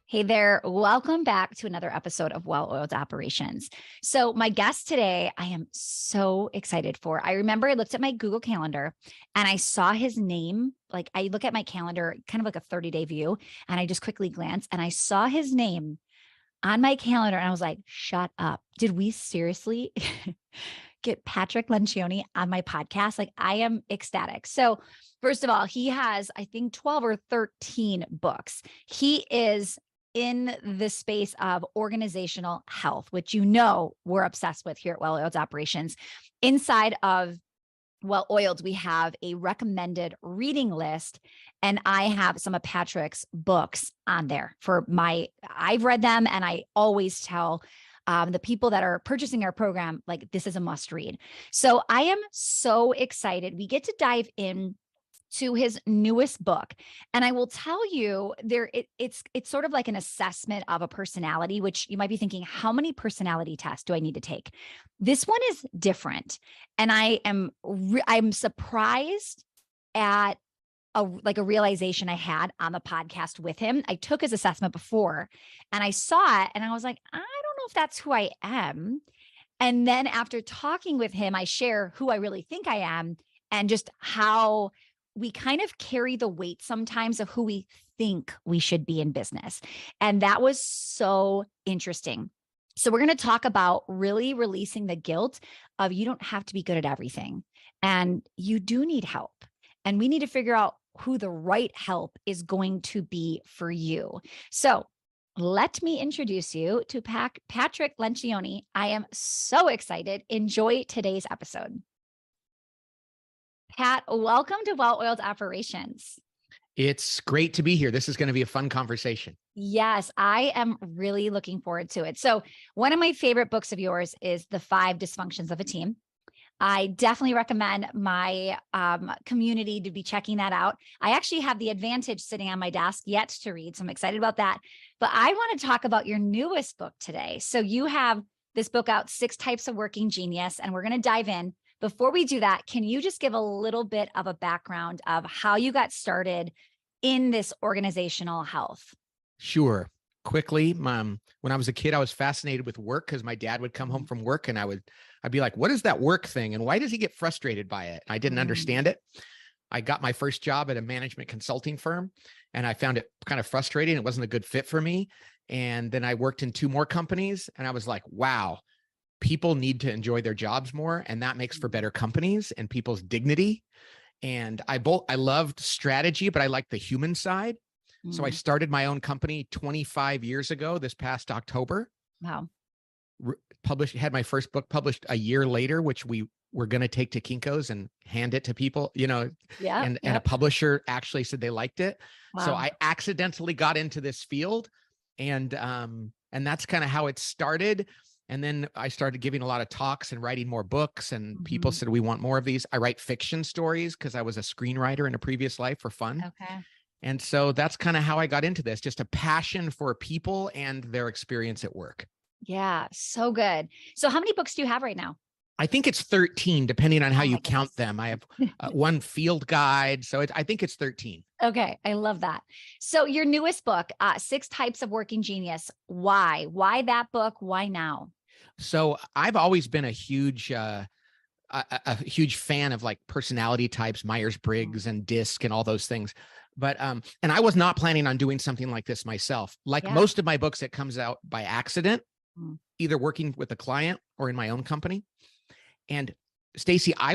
Hey there. Welcome back to another episode of Well-Oiled Operations. So my guest today, I am so excited for. I remember I looked at my Google Calendar and I saw his name. Like I look at my calendar, kind of like a 30-day view, and I just quickly glance and I saw his name on my calendar and I was like, shut up. Did we seriously get Patrick Lencioni on my podcast? Like I am ecstatic. So first of all, he has, I think 12 or 13 books. He is in the space of organizational health, which we're obsessed with here at Well-Oiled Operations. Inside of Well-Oiled, we have a recommended reading list, and I have some of Patrick's books on there I've read them, and I always tell the people that are purchasing our program, like, this is a must read. So I am so excited. We get to dive in to his newest book. And I will tell you it's sort of like an assessment of a personality, which you might be thinking, how many personality tests do I need to take? This one is different. And I'm surprised at a realization I had on the podcast with him. I took his assessment before and I saw it and I was like, I don't know if that's who I am. And then after talking with him, I share who I really think I am and just how we kind of carry the weight sometimes of who we think we should be in business. And that was so interesting. So we're going to talk about really releasing the guilt of you don't have to be good at everything. And you do need help. And we need to figure out who the right help is going to be for you. So let me introduce you to Patrick Lencioni. I am so excited. Enjoy today's episode. Pat, welcome to Well-Oiled Operations. It's great to be here. This is going to be a fun conversation. Yes, I am really looking forward to it. So one of my favorite books of yours is The 5 Dysfunctions of a Team. I definitely recommend my community to be checking that out. I actually have the advantage sitting on my desk yet to read, so I'm excited about that. But I want to talk about your newest book today. So you have this book out, 6 Types of Working Genius, and we're going to dive in. Before we do that, can you just give a little bit of a background of how you got started in this organizational health? Sure. Quickly, when I was a kid, I was fascinated with work because my dad would come home from work and I'd be like, what is that work thing? And why does he get frustrated by it? I didn't understand it. I got my first job at a management consulting firm and I found it kind of frustrating. It wasn't a good fit for me. And then I worked in 2 more companies and I was like, wow, people need to enjoy their jobs more. And that makes for better companies and people's dignity. And I loved strategy, but I liked the human side. So I started my own company 25 years ago, this past October. Wow. Had my first book published a year later, which we were going to take to Kinko's and hand it to people, and a publisher actually said they liked it. Wow. So I accidentally got into this field and that's kind of how it started. And then I started giving a lot of talks and writing more books and people said, we want more of these. I write fiction stories because I was a screenwriter in a previous life for fun. Okay. And so that's kind of how I got into this, just a passion for people and their experience at work. Yeah, so good. So how many books do you have right now? I think it's 13, depending on how you count them. I have one field guide. So I think it's 13. Okay. I love that. So your newest book, 6 Types of Working Genius. Why? Why that book? Why now? So I've always been a huge fan of like personality types, Myers-Briggs and DISC and all those things. But, and I was not planning on doing something like this myself. Like most of my books, it comes out by accident, either working with a client or in my own company. And Stacy, I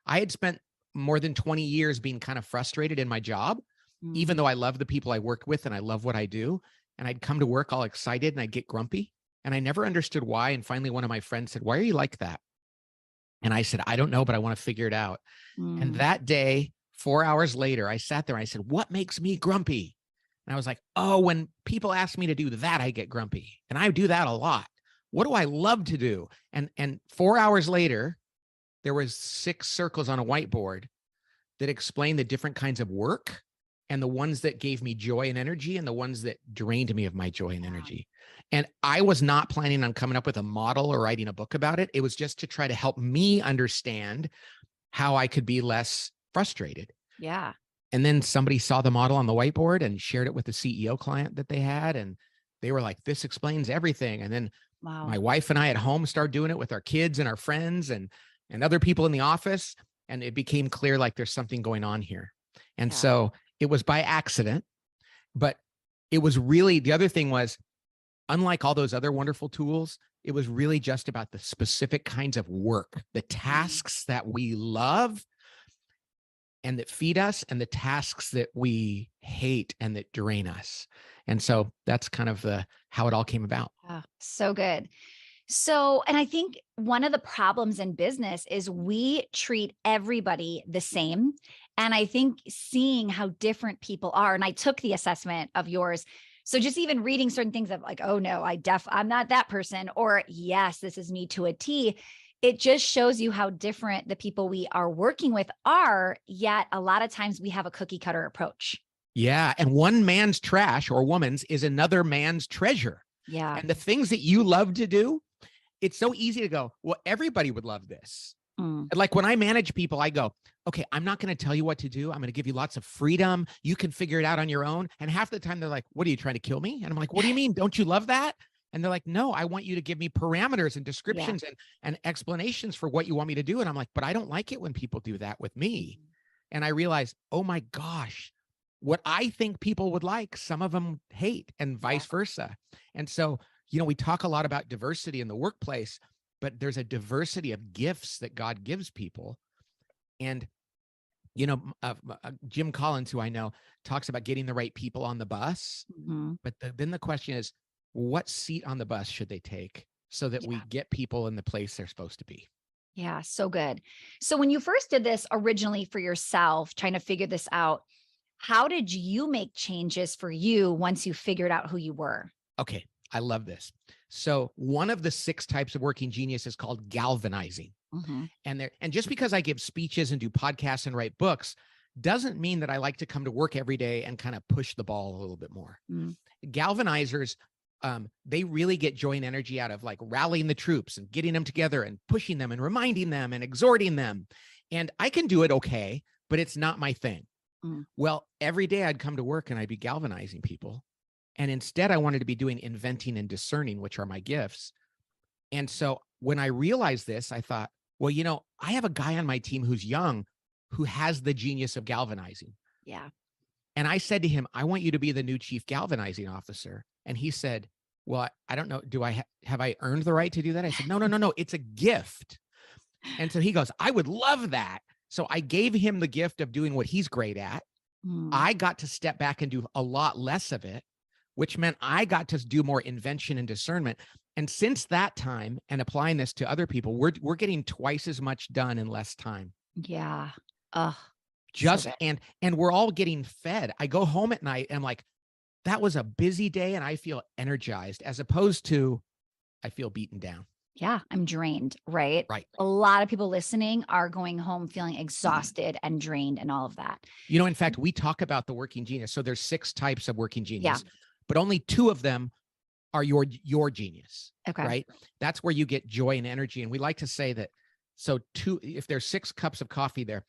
had spent more than 20 years being kind of frustrated in my job, even though I love the people I work with and I love what I do. And I'd come to work all excited and I'd get grumpy. And I never understood why. And finally, one of my friends said, why are you like that? And I said, I don't know, but I want to figure it out. And that day, 4 hours later, I sat there and I said, what makes me grumpy? And I was like, oh, when people ask me to do that, I get grumpy. And I do that a lot. What do I love to do? And 4 hours later, there was 6 circles on a whiteboard that explained the different kinds of work and the ones that gave me joy and energy and the ones that drained me of my joy and energy. And I was not planning on coming up with a model or writing a book about it. It was just to try to help me understand how I could be less frustrated. Yeah. And then somebody saw the model on the whiteboard and shared it with the CEO client that they had. And they were like, this explains everything. And then my wife and I at home started doing it with our kids and our friends and other people in the office. And it became clear, like, there's something going on here. And so it was by accident, but it was really, the other thing was, unlike all those other wonderful tools, it was really just about the specific kinds of work, the tasks that we love and that feed us, and the tasks that we hate and that drain us. And so that's kind of how it all came about. Oh, so good. So, and I think one of the problems in business is we treat everybody the same. And I think seeing how different people are, and I took the assessment of yours. So just even reading certain things of like, oh no, I'm not that person, or yes, this is me to a T. It just shows you how different the people we are working with are, yet a lot of times we have a cookie cutter approach. Yeah. And one man's trash or woman's is another man's treasure. Yeah. And the things that you love to do, it's so easy to go, well, everybody would love this. Like when I manage people, I go, okay, I'm not going to tell you what to do. I'm going to give you lots of freedom. You can figure it out on your own. And half the time they're like, what are you trying to kill me? And I'm like, what do you mean? Don't you love that? And they're like, no, I want you to give me parameters and descriptions and explanations for what you want me to do. And I'm like, but I don't like it when people do that with me. And I realized, oh my gosh, what I think people would like, some of them hate, and vice versa. And so, we talk a lot about diversity in the workplace, but there's a diversity of gifts that God gives people. And, Jim Collins, who I know, talks about getting the right people on the bus. But then the question is, what seat on the bus should they take so that we get people in the place they're supposed to be? Yeah, so good. So when you first did this originally for yourself, trying to figure this out, how did you make changes for you once you figured out who you were? Okay, I love this. So one of the 6 types of working genius is called galvanizing. And just because I give speeches and do podcasts and write books doesn't mean that I like to come to work every day and kind of push the ball a little bit more. Galvanizers, they really get joy and energy out of like rallying the troops and getting them together and pushing them and reminding them and exhorting them. And I can do it okay, but it's not my thing. Well, every day I'd come to work and I'd be galvanizing people. And instead I wanted to be doing inventing and discerning, which are my gifts. And so when I realized this, I thought, well, I have a guy on my team who's young, who has the genius of galvanizing. Yeah. And I said to him, I want you to be the new chief galvanizing officer. And he said, well, I don't know. Do I have I earned the right to do that? I said, no. It's a gift. And so he goes, I would love that. So I gave him the gift of doing what he's great at. I got to step back and do a lot less of it, which meant I got to do more invention and discernment. And since that time, and applying this to other people, we're getting twice as much done in less time. Yeah. And we're all getting fed. I go home at night and I'm like, that was a busy day and I feel energized, as opposed to I feel beaten down. Yeah, I'm drained, right? Right. A lot of people listening are going home feeling exhausted and drained and all of that. In fact, we talk about the working genius. So there's 6 types of working genius, but only 2 of them are your genius. Okay. Right. That's where you get joy and energy. And we like to say that. So if there's 6 cups of coffee there,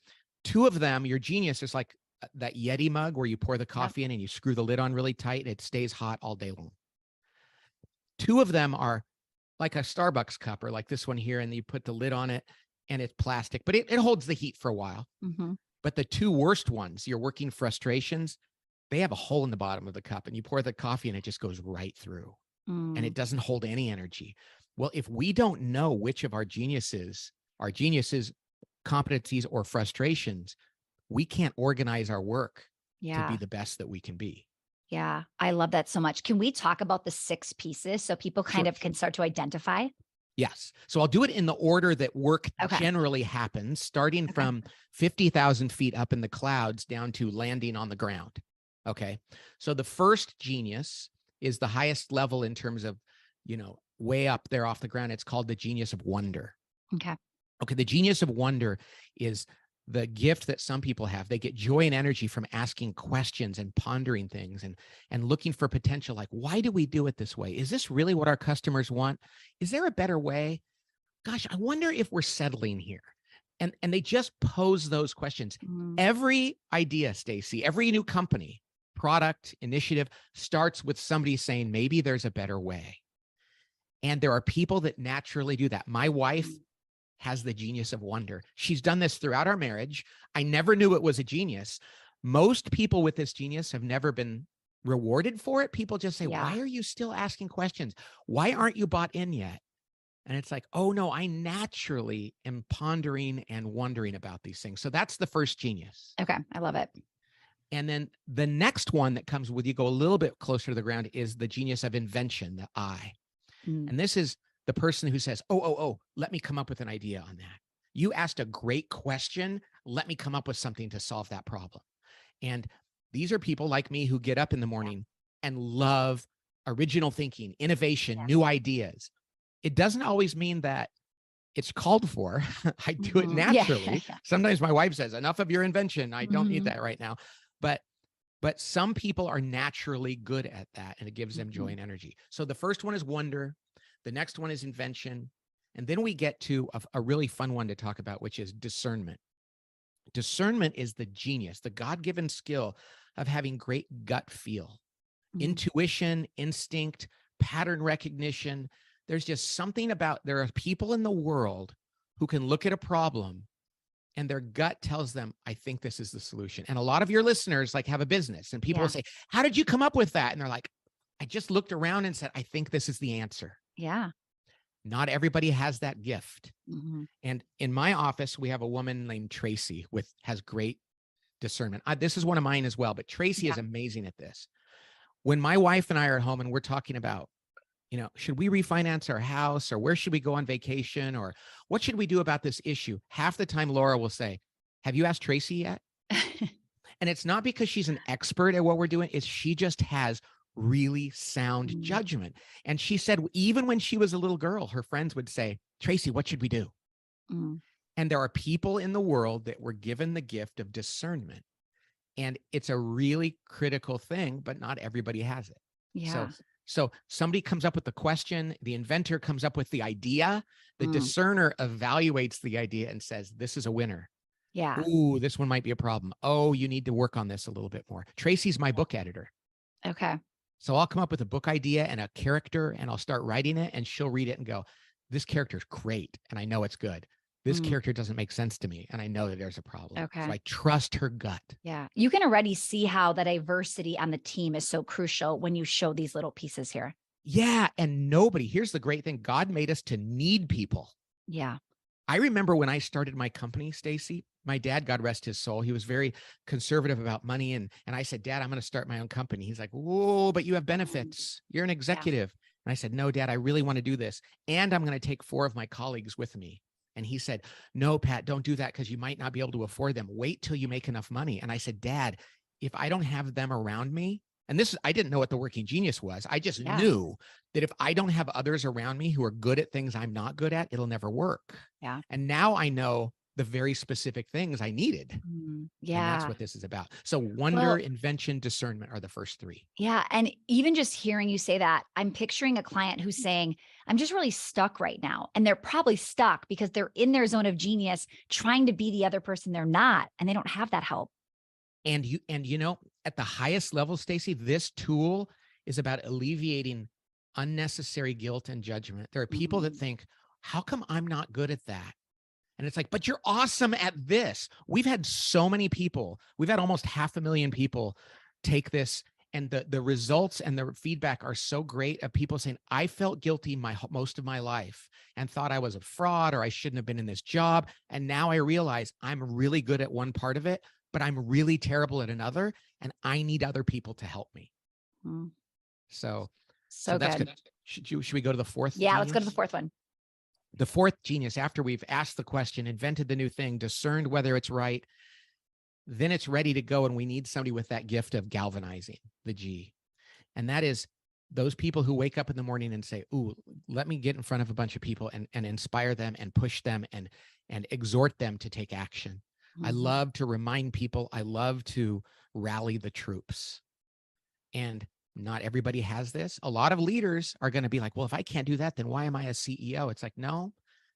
2 of them, your genius is like that Yeti mug where you pour the coffee in and you screw the lid on really tight. It stays hot all day long. 2 of them are like a Starbucks cup, or like this one here, and you put the lid on it and it's plastic, but it holds the heat for a while. But the 2 worst ones, your working frustrations, they have a hole in the bottom of the cup and you pour the coffee and it just goes right through and it doesn't hold any energy. Well, if we don't know which of our geniuses, competencies, or frustrations, we can't organize our work to be the best that we can be. Yeah, I love that so much. Can we talk about the 6 pieces so people kind of can start to identify? Yes. So I'll do it in the order that work generally happens, starting from 50,000 feet up in the clouds down to landing on the ground. Okay. So the first genius is the highest level in terms of, way up there off the ground. It's called the genius of wonder. Okay. The genius of wonder is the gift that some people have. They get joy and energy from asking questions and pondering things and looking for potential. Like, why do we do it this way? Is this really what our customers want? Is there a better way? Gosh, I wonder if we're settling here. And they just pose those questions. Every idea, Stacy, every new company, product, initiative starts with somebody saying, maybe there's a better way. And there are people that naturally do that. My wife has the genius of wonder. She's done this throughout our marriage. I never knew it was a genius. Most people with this genius have never been rewarded for it. People just say, why are you still asking questions? Why aren't you bought in yet? And it's like, oh no, I naturally am pondering and wondering about these things. So that's the first genius. Okay. I love it. And then the next one that comes with you, go a little bit closer to the ground, is the genius of invention, the I. And this is the person who says, oh, let me come up with an idea on that. You asked a great question. Let me come up with something to solve that problem. And these are people like me who get up in the morning and love original thinking, innovation, new ideas. It doesn't always mean that it's called for. I do it naturally. Sometimes my wife says, enough of your invention. I don't need that right now. But some people are naturally good at that, and it gives them joy and energy. So the first one is wonder. The next one is invention. And then we get to a really fun one to talk about, which is discernment. Discernment is the genius, the God-given skill of having great gut feel, intuition, instinct, pattern recognition. There's just something about, there are people in the world who can look at a problem and their gut tells them, I think this is the solution. And a lot of your listeners like have a business, and people will say, how did you come up with that? And they're like, I just looked around and said, I think this is the answer. Yeah. Not everybody has that gift. And in my office, we have a woman named Tracy has great discernment. This is one of mine as well, but Tracy is amazing at this. When my wife and I are at home and we're talking about, should we refinance our house, or where should we go on vacation, or what should we do about this issue? Half the time, Laura will say, have you asked Tracy yet? And it's not because she's an expert at what we're doing. It's she just has really sound judgment. And she said, even when she was a little girl, her friends would say, Tracy, what should we do? And there are people in the world that were given the gift of discernment. And it's a really critical thing, but not everybody has it. Yeah. So somebody comes up with the question, the inventor comes up with the idea, the discerner evaluates the idea and says, this is a winner. Yeah. Ooh, this one might be a problem. Oh, you need to work on this a little bit more. Tracy's my book editor. Okay. So I'll come up with a book idea and a character, and I'll start writing it, and she'll read it and go, this character is great, and I know it's good. This character doesn't make sense to me, and I know that there's a problem. Okay. So I trust her gut. Yeah. You can already see how the diversity on the team is so crucial when you show these little pieces here. Yeah. And here's the great thing. God made us to need people. Yeah. I remember when I started my company, Stacy, my dad, God rest his soul, he was very conservative about money. And I said, Dad, I'm going to start my own company. He's like, whoa, but you have benefits. You're an executive. And I said, no, Dad, I really want to do this. And I'm going to take 4 of my colleagues with me. And he said, no, Pat, don't do that, because you might not be able to afford them. Wait till you make enough money. And I said, Dad, if I don't have them around me, and I didn't know what the working genius was. I just knew that if I don't have others around me who are good at things I'm not good at, it'll never work. Yeah. And now I know the very specific things I needed. Yeah. And that's what this is about. So wonder, invention, discernment are the first 3. Yeah. And even just hearing you say that, I'm picturing a client who's saying, I'm just really stuck right now. And they're probably stuck because they're in their zone of genius, trying to be the other person they're not, and they don't have that help. And at the highest level, Stacy, this tool is about alleviating unnecessary guilt and judgment. There are people that think, how come I'm not good at that? And it's like, but you're awesome at this. We've had so many people, we've had almost 500,000 people take this, and the results and the feedback are so great of people saying, I felt guilty most of my life and thought I was a fraud, or I shouldn't have been in this job. And now I realize I'm really good at one part of it, but I'm really terrible at another, and I need other people to help me. So that's good. Should we go to the fourth? Yeah, let's go to the fourth one. The fourth genius, after we've asked the question, invented the new thing, discerned whether it's right, then it's ready to go. And we need somebody with that gift of galvanizing, the G. And that is those people who wake up in the morning and say, ooh, let me get in front of a bunch of people and inspire them and push them and exhort them to take action. I love to remind people. I love to rally the troops. And not everybody has this. A lot of leaders are going to be like, well, if I can't do that, then why am I a CEO? It's like, no,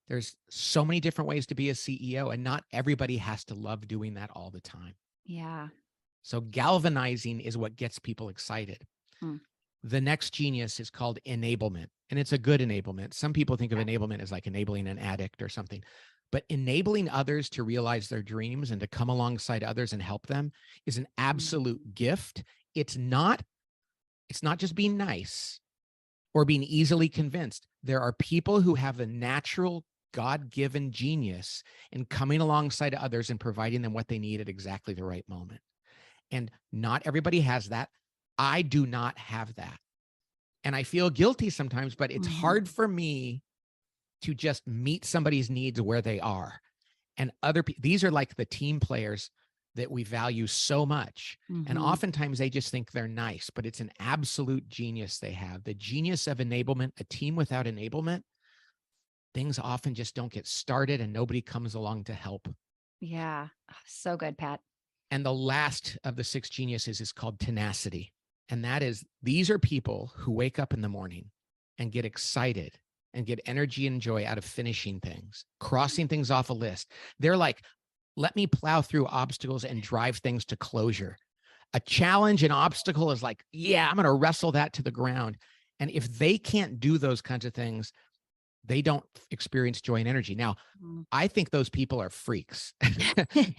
There's so many different ways to be a CEO, and not everybody has to love doing that all the time. Yeah. So galvanizing is what gets people excited. Hmm. The next genius is called enablement, and it's a good enablement. Some people think of enablement as like enabling an addict or something, but enabling others to realize their dreams and to come alongside others and help them is an absolute gift. It's not just being nice or being easily convinced. There are people who have a natural God-given genius in coming alongside others and providing them what they need at exactly the right moment. And not everybody has that. I do not have that. And I feel guilty sometimes, but it's hard for me to just meet somebody's needs where they are. And these are like the team players that we value so much. And oftentimes they just think they're nice, but it's an absolute genius they have. The genius of enablement. A team without enablement, things often just don't get started and nobody comes along to help. Yeah. So good, Pat. And the last of the 6 geniuses is called tenacity. And that is, these are people who wake up in the morning and get excited and get energy and joy out of finishing things, crossing things off a list. They're like, let me plow through obstacles and drive things to closure. A challenge, an obstacle is like, yeah, I'm going to wrestle that to the ground. And if they can't do those kinds of things, they don't experience joy and energy. Now, I think those people are freaks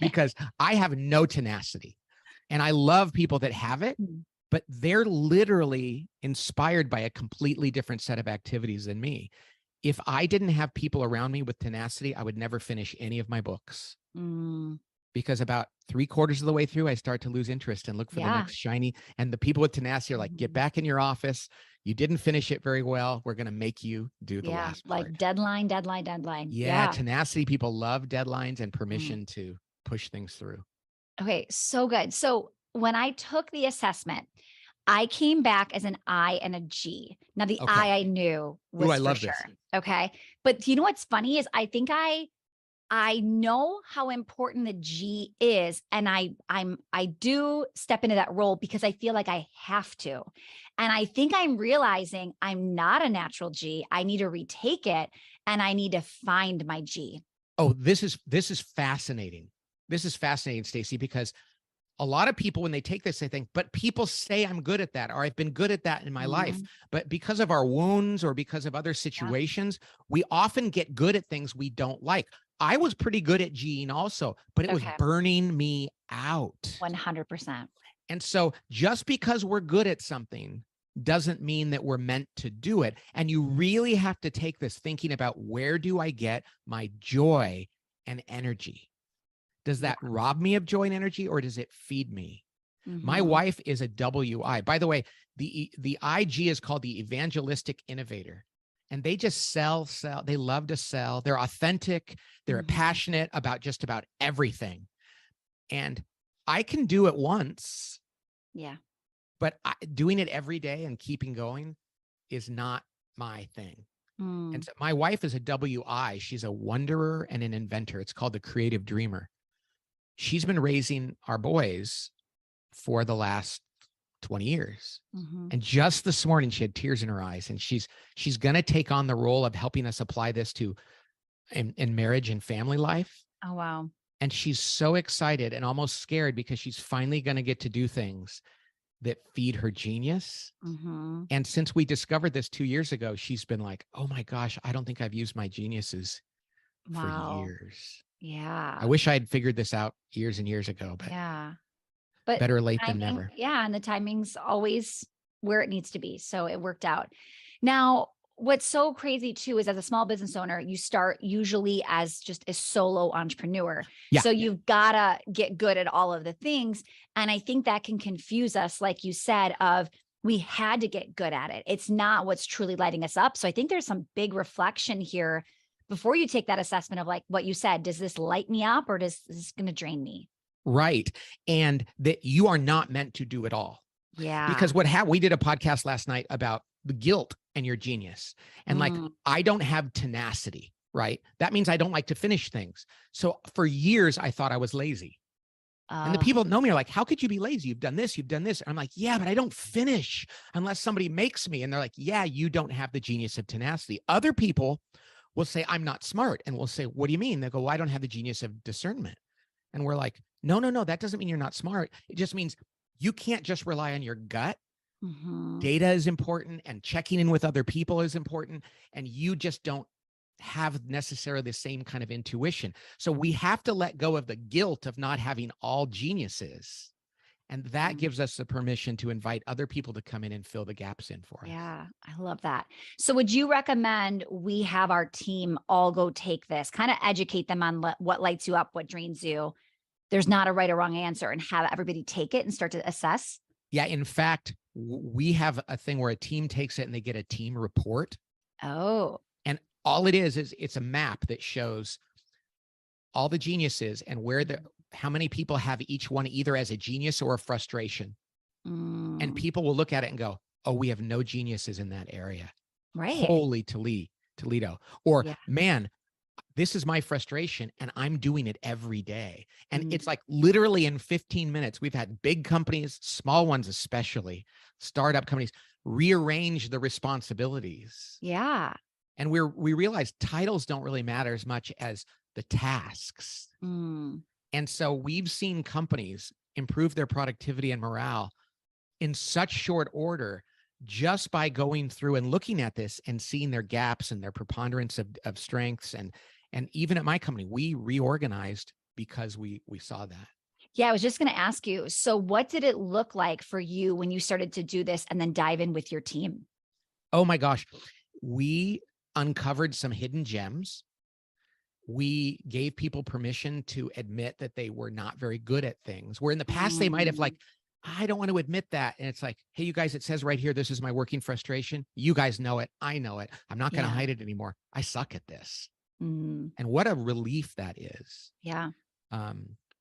because I have no tenacity. And I love people that have it, but they're literally inspired by a completely different set of activities than me. If I didn't have people around me with tenacity, I would never finish any of my books. Because about 3/4 of the way through, I start to lose interest and look for the next shiny. And the people with tenacity are like, get back in your office. You didn't finish it very well. We're going to make you do the last part. Like deadline. Yeah, tenacity people love deadlines and permission to push things through. Okay, so good. So when I took the assessment, I came back as an I and a G. Now the I knew was for sure. Okay. But you know what's funny is I think I know how important the G is. And I do step into that role because I feel like I have to. And I think I'm realizing I'm not a natural G. I need to retake it and I need to find my G. Oh, this is fascinating. This is fascinating, Stacy, because a lot of people, when they take this, they think, but people say I'm good at that, or I've been good at that in my life. But because of our wounds or because of other situations, we often get good at things we don't like. I was pretty good at Gene also, but it was burning me out. 100%. And so just because we're good at something doesn't mean that we're meant to do it. And you really have to take this thinking about, where do I get my joy and energy? Does that rob me of joy and energy, or does it feed me? My wife is a WI. By the way, the IG is called the evangelistic innovator. And they just sell. They love to sell. They're authentic. They're passionate about just about everything. And I can do it once. Yeah. But doing it every day and keeping going is not my thing. And so my wife is a WI. She's a wanderer and an inventor. It's called the creative dreamer. She's been raising our boys for the last 20 years. And just this morning, she had tears in her eyes, and she's going to take on the role of helping us apply this to in marriage and family life. Oh, wow. And she's so excited and almost scared because she's finally going to get to do things that feed her genius. And since we discovered this 2 years ago, she's been like, oh my gosh, I don't think I've used my geniuses for years. Yeah. I wish I had figured this out years and years ago, but better late than never. Yeah. And the timing's always where it needs to be. So it worked out. Now, what's so crazy too, is as a small business owner, you start usually as just a solo entrepreneur. Yeah. So you've got to get good at all of the things. And I think that can confuse us, like you said, of we had to get good at it. It's not what's truly lighting us up. So I think there's some big reflection here before you take that assessment of like what you said. Does this light me up, or is this going to drain me? Right. And that you are not meant to do it all. Yeah. Because we did a podcast last night about the guilt and your genius. And like, I don't have tenacity, right? That means I don't like to finish things. So for years, I thought I was lazy. And the people that know me are like, how could you be lazy? You've done this, you've done this. And I'm like, yeah, but I don't finish unless somebody makes me. And they're like, yeah, you don't have the genius of tenacity. Other people will say, I'm not smart. And we'll say, what do you mean? They go, well, I don't have the genius of discernment. And we're like, no, that doesn't mean you're not smart. It just means you can't just rely on your gut. Data is important, and checking in with other people is important. And you just don't have necessarily the same kind of intuition. So we have to let go of the guilt of not having all geniuses. And that gives us the permission to invite other people to come in and fill the gaps in for us. Yeah, I love that. So would you recommend we have our team all go take this, kind of educate them on what lights you up, what drains you? There's not a right or wrong answer, and have everybody take it and start to assess? Yeah. In fact, we have a thing where a team takes it and they get a team report. Oh. And all it is it's a map that shows all the geniuses and how many people have each one either as a genius or a frustration. And people will look at it and go, oh, we have no geniuses in that area. Right. Holy Toledo. Or man, this is my frustration and I'm doing it every day. And it's like literally in 15 minutes, we've had big companies, small ones, especially startup companies, rearrange the responsibilities. Yeah. And we realize titles don't really matter as much as the tasks. And so we've seen companies improve their productivity and morale in such short order just by going through and looking at this and seeing their gaps and their preponderance of strengths. And even at my company, we reorganized because we saw that. Yeah, I was just going to ask you. So what did it look like for you when you started to do this and then dive in with your team? Oh my gosh. We uncovered some hidden gems. We gave people permission to admit that they were not very good at things, where in the past they might have like, I don't want to admit that. And it's like, hey, you guys, it says right here, this is my working frustration. You guys know it. I know it. I'm not going to hide it anymore. I suck at this. And what a relief that is. Yeah.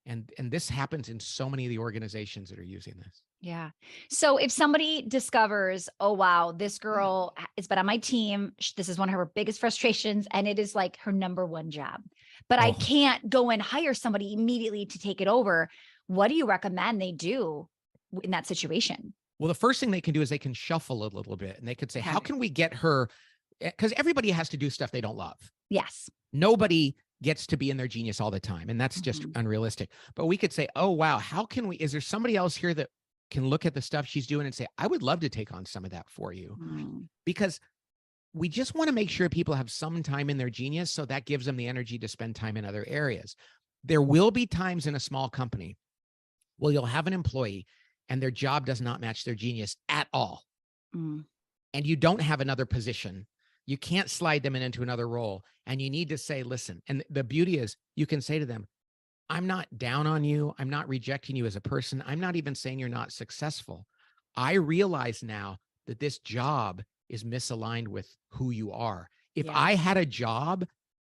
And this happens in so many of the organizations that are using this. Yeah. So if somebody discovers, oh, wow, this girl has been on my team, this is one of her biggest frustrations, and it is like her number one job, but I can't go and hire somebody immediately to take it over. What do you recommend they do in that situation? Well, the first thing they can do is they can shuffle a little bit and they could say, how can we get her? Because everybody has to do stuff they don't love. Yes. Nobody gets to be in their genius all the time. And that's just unrealistic. But we could say, oh, wow, is there somebody else here that can look at the stuff she's doing and say, I would love to take on some of that for you? Because we just want to make sure people have some time in their genius. So that gives them the energy to spend time in other areas. There will be times in a small company where you'll have an employee and their job does not match their genius at all. And you don't have another position. You can't slide them into another role. And you need to say, listen, and the beauty is you can say to them, I'm not down on you. I'm not rejecting you as a person. I'm not even saying you're not successful. I realize now that this job is misaligned with who you are. If I had a job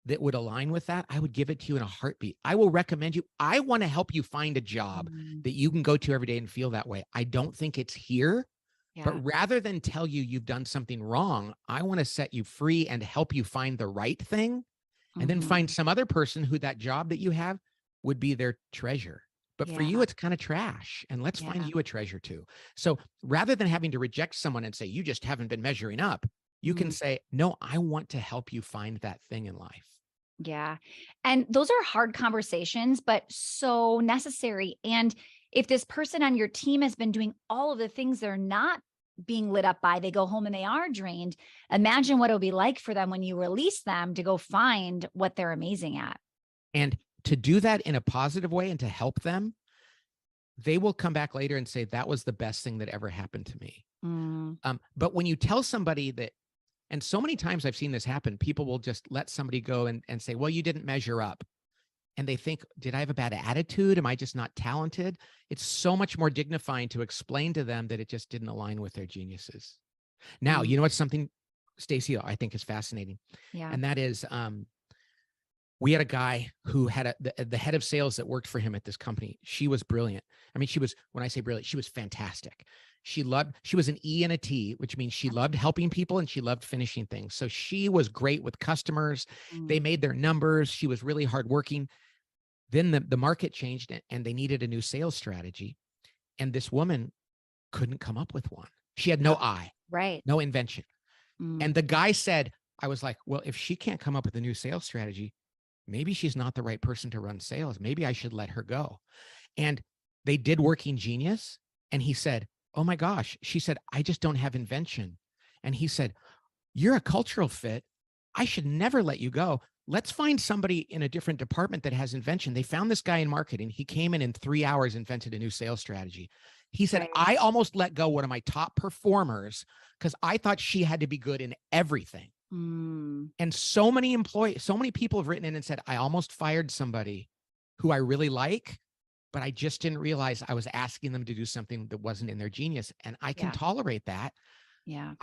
that would align with that, I would give it to you in a heartbeat. I will recommend you. I want to help you find a job that you can go to every day and feel that way. I don't think it's here. But rather than tell you you've done something wrong, I want to set you free and help you find the right thing, and then find some other person who that job that you have would be their treasure. But for you, it's kind of trash. And let's find you a treasure too. So rather than having to reject someone and say, you just haven't been measuring up, you can say, no, I want to help you find that thing in life. Yeah. And those are hard conversations, but so necessary. And if this person on your team has been doing all of the things they're not being lit up by, they go home and they are drained. Imagine what it'll be like for them when you release them to go find what they're amazing at. And to do that in a positive way and to help them, they will come back later and say, that was the best thing that ever happened to me. But when you tell somebody that, and so many times I've seen this happen, people will just let somebody go and say, well, you didn't measure up. And they think, did I have a bad attitude? Am I just not talented? It's so much more dignifying to explain to them that it just didn't align with their geniuses. Now, you know what's something, Stacy, I think is fascinating. And that is, we had a guy who had the head of sales that worked for him at this company. She was brilliant. I mean, when I say brilliant, she was fantastic. She was an E and a T, which means she loved helping people and she loved finishing things. So she was great with customers. They made their numbers. She was really hardworking. Then the market changed and they needed a new sales strategy. And this woman couldn't come up with one. She had no eye, right? No invention. And the guy said, I was like, well, if she can't come up with a new sales strategy, maybe she's not the right person to run sales. Maybe I should let her go. And they did Working Genius. And he said, oh my gosh. She said, I just don't have invention. And he said, you're a cultural fit. I should never let you go. Let's find somebody in a different department that has invention. They found this guy in marketing. He came in 3 hours, invented a new sales strategy. He said, I almost let go one of my top performers because I thought she had to be good in everything. And so many people have written in and said, I almost fired somebody who I really like, but I just didn't realize I was asking them to do something that wasn't in their genius. And I can tolerate that. Yeah.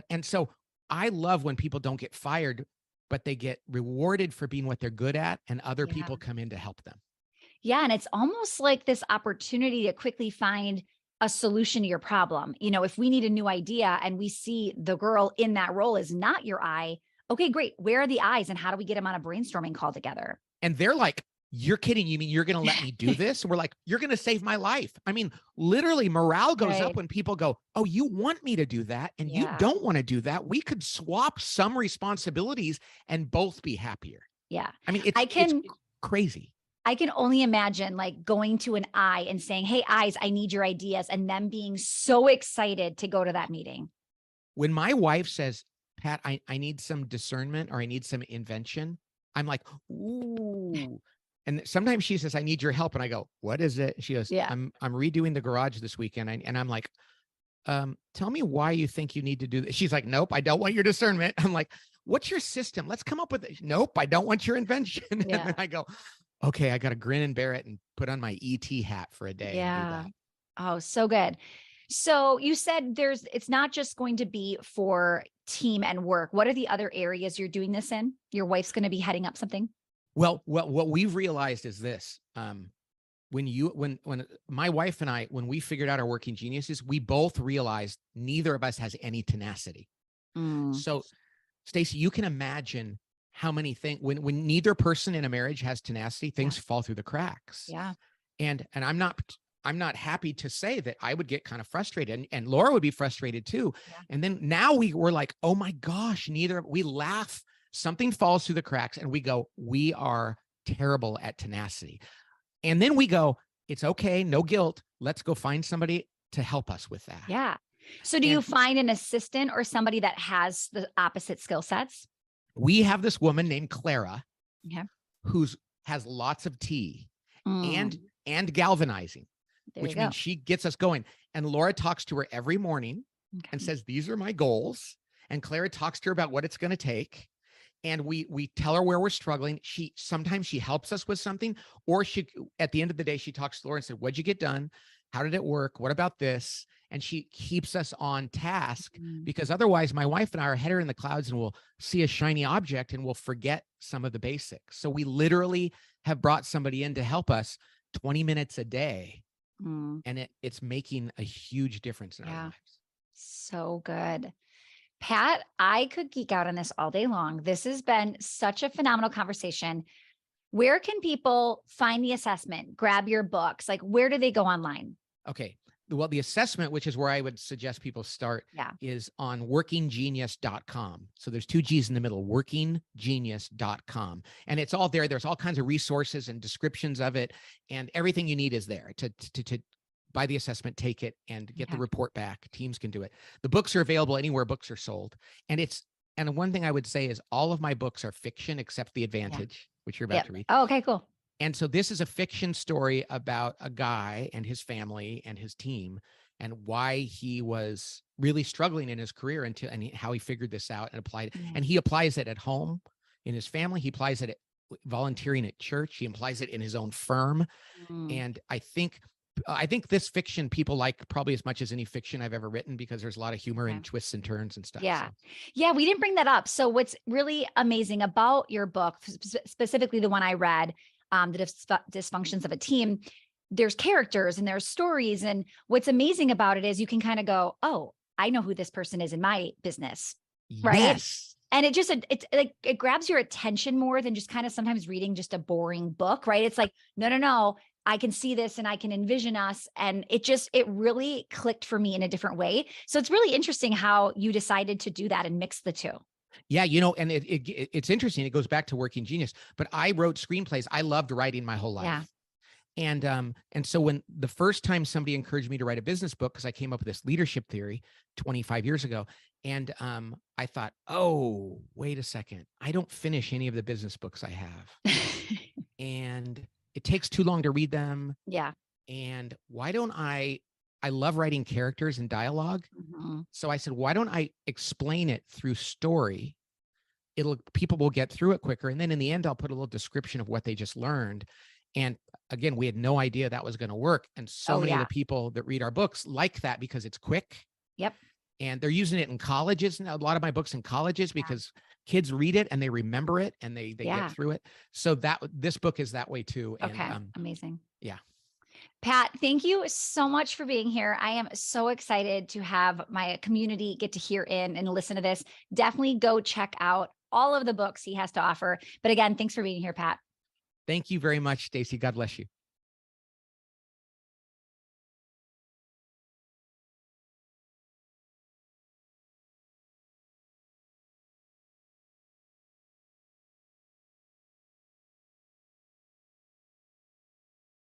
And so I love when people don't get fired, but they get rewarded for being what they're good at, and other people come in to help them. Yeah. And it's almost like this opportunity to quickly find a solution to your problem. You know, if we need a new idea and we see the girl in that role is not your eye, okay, great. Where are the eyes and how do we get them on a brainstorming call together? And they're like, you're kidding. You mean you're going to let me do this? And we're like, you're going to save my life. I mean, literally morale goes up when people go, oh, you want me to do that. And you don't want to do that. We could swap some responsibilities and both be happier. Yeah. I mean, it's crazy. I can only imagine like going to an eye and saying, hey, eyes, I need your ideas. And them being so excited to go to that meeting. When my wife says, Pat, I need some discernment or I need some invention, I'm like, ooh. And sometimes she says, I need your help. And I go, what is it? She goes, I'm redoing the garage this weekend. And I'm like, tell me why you think you need to do this. She's like, nope, I don't want your discernment. I'm like, what's your system? Let's come up with it. Nope, I don't want your invention. And then I go, okay, I got to grin and bear it and put on my ET hat for a day. Yeah. Oh, so good. So you said it's not just going to be for team and work. What are the other areas you're doing this in? Your wife's going to be heading up something? Well, what we've realized is this, when my wife and I, when we figured out our Working Geniuses, we both realized neither of us has any tenacity. So Stacy, you can imagine how many things, when neither person in a marriage has tenacity, things fall through the cracks. Yeah. And I'm not happy to say that I would get kind of frustrated, and Laura would be frustrated too. Yeah. And then now we're like, oh my gosh, we laugh, something falls through the cracks and we go, we are terrible at tenacity. And then we go, it's okay, no guilt. Let's go find somebody to help us with that. Yeah. So do you find an assistant or somebody that has the opposite skill sets? We have this woman named Clara, who has lots of tea and galvanizing, which means she gets us going. And Laura talks to her every morning and says, these are my goals. And Clara talks to her about what it's going to take. And we tell her where we're struggling. Sometimes she helps us with something, or at the end of the day, she talks to Laura and said, what'd you get done? How did it work? What about this? And she keeps us on task, because otherwise my wife and I are header in the clouds and we'll see a shiny object and we'll forget some of the basics. So we literally have brought somebody in to help us 20 minutes a day. And it's making a huge difference in our lives. So good. Pat, I could geek out on this all day long. This has been such a phenomenal conversation. Where can people find the assessment, grab your books? Like, where do they go online? Okay. Well, the assessment, which is where I would suggest people start, is on workinggenius.com. So there's 2 G's in the middle, workinggenius.com. And it's all there. There's all kinds of resources and descriptions of it. And everything you need is there to buy the assessment, take it, and get the report back. Teams can do it. The books are available anywhere books are sold. And one thing I would say is all of my books are fiction except The Advantage, which you're about to read. Oh, okay, cool. And so this is a fiction story about a guy and his family and his team, and why he was really struggling in his career and how he figured this out and applied it. And he applies it at home, in his family. He applies it at volunteering at church. He applies it in his own firm. And I think this fiction people like probably as much as any fiction I've ever written, because there's a lot of humor and twists and turns and stuff. Yeah. Yeah. We didn't bring that up. So what's really amazing about your book, specifically the one I read, the dysfunctions of a team, there's characters and there's stories. And what's amazing about it is you can kind of go, oh, I know who this person is in my business. Right. Yes. And it grabs your attention more than just kind of sometimes reading just a boring book, right? It's like, no, I can see this and I can envision us. And it really clicked for me in a different way. So it's really interesting how you decided to do that and mix the two. Yeah, and it's interesting. It goes back to Working Genius, but I wrote screenplays. I loved writing my whole life. Yeah. And so when the first time somebody encouraged me to write a business book, because I came up with this leadership theory 25 years ago, and I thought, oh, wait a second, I don't finish any of the business books I have, and it takes too long to read them. Yeah. And why don't I love writing characters and dialogue. Mm-hmm. So I said, why don't I explain it through story? People will get through it quicker. And then in the end, I'll put a little description of what they just learned. And again, we had no idea that was going to work. And so many of the people that read our books like that because it's quick. Yep. And they're using it in colleges. And a lot of my books in colleges because kids read it and they remember it and they get through it. So this book is that way too. Okay. And, amazing. Yeah. Pat, thank you so much for being here. I am so excited to have my community get to hear in and listen to this. Definitely go check out all of the books he has to offer. But again, thanks for being here, Pat. Thank you very much, Stacy. God bless you.